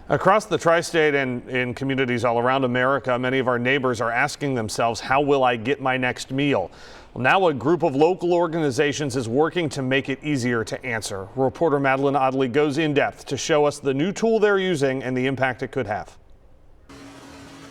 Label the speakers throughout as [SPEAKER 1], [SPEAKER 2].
[SPEAKER 1] Across the tri-state and in communities all around America, many of our neighbors are asking themselves, how will I get my next meal? Well, now a group of local organizations is working to make it easier to answer. Reporter Madeline Audley goes in depth to show us the new tool they're using and the impact it could have.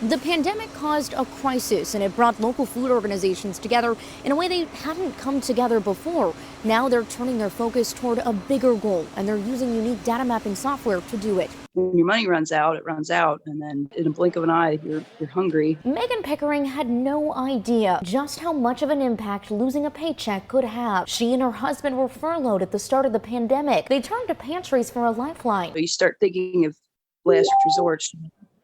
[SPEAKER 2] The pandemic caused a crisis, and it brought local food organizations together in a way they hadn't come together before. Now they're turning their focus toward a bigger goal, and they're using unique data mapping software to do it.
[SPEAKER 3] When your money runs out, it runs out, and then in a blink of an eye, you're hungry.
[SPEAKER 2] Megan Pickering had no idea just how much of an impact losing a paycheck could have. She and her husband were furloughed at the start of the pandemic. They turned to pantries for a lifeline.
[SPEAKER 3] You start thinking of last resort.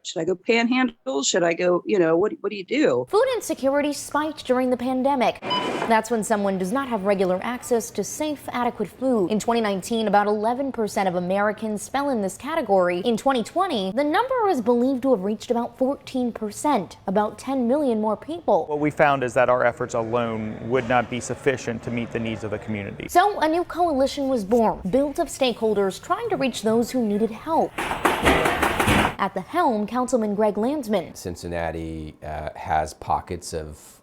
[SPEAKER 3] Should I go panhandle? Should I go, what do you do?
[SPEAKER 2] Food insecurity spiked during the pandemic. That's when someone does not have regular access to safe, adequate food. In 2019, about 11% of Americans fell in this category. In 2020, the number is believed to have reached about 14%, about 10 million more people.
[SPEAKER 4] What we found is that our efforts alone would not be sufficient to meet the needs of the community.
[SPEAKER 2] So a new coalition was born, built of stakeholders trying to reach those who needed help. At the helm, Councilman Greg Landsman.
[SPEAKER 5] Cincinnati has pockets of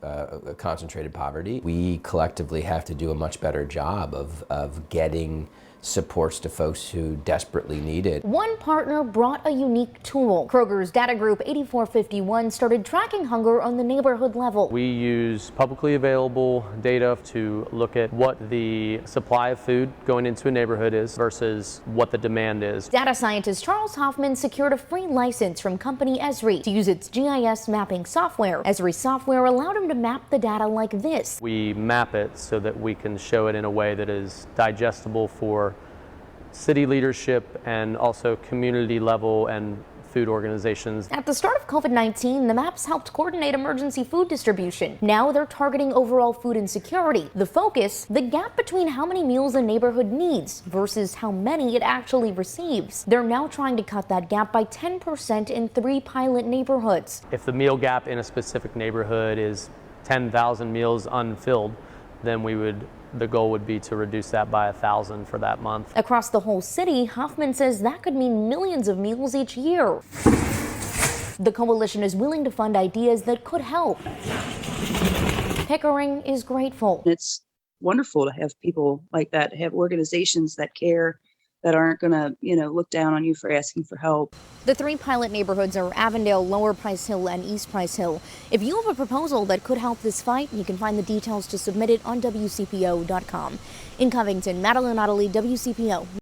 [SPEAKER 5] concentrated poverty. We collectively have to do a much better job of getting supports to folks who desperately need it.
[SPEAKER 2] One partner brought a unique tool. Kroger's data group 8451 started tracking hunger on the neighborhood level.
[SPEAKER 6] We use publicly available data to look at what the supply of food going into a neighborhood is versus what the demand is.
[SPEAKER 2] Data scientist Charles Hoffman secured a free license from company Esri to use its GIS mapping software. Esri software allowed him to map the data like this.
[SPEAKER 6] We map it so that we can show it in a way that is digestible for city leadership and also community level and food organizations.
[SPEAKER 2] At the start of COVID-19, the maps helped coordinate emergency food distribution. Now they're targeting overall food insecurity. The focus, the gap between how many meals a neighborhood needs versus how many it actually receives. They're now trying to cut that gap by 10% in 3 pilot neighborhoods.
[SPEAKER 6] If the meal gap in a specific neighborhood is 10,000 meals unfilled, then the goal would be to reduce that by 1,000 for that month.
[SPEAKER 2] Across the whole city, Hoffman says that could mean millions of meals each year. The coalition is willing to fund ideas that could help. Pickering is grateful.
[SPEAKER 3] It's wonderful to have people like that, to have organizations that care, that aren't going to, look down on you for asking for help.
[SPEAKER 2] The 3 pilot neighborhoods are Avondale, Lower Price Hill, and East Price Hill. If you have a proposal that could help this fight, you can find the details to submit it on WCPO.com. In Covington, Madeline Audley, WCPO.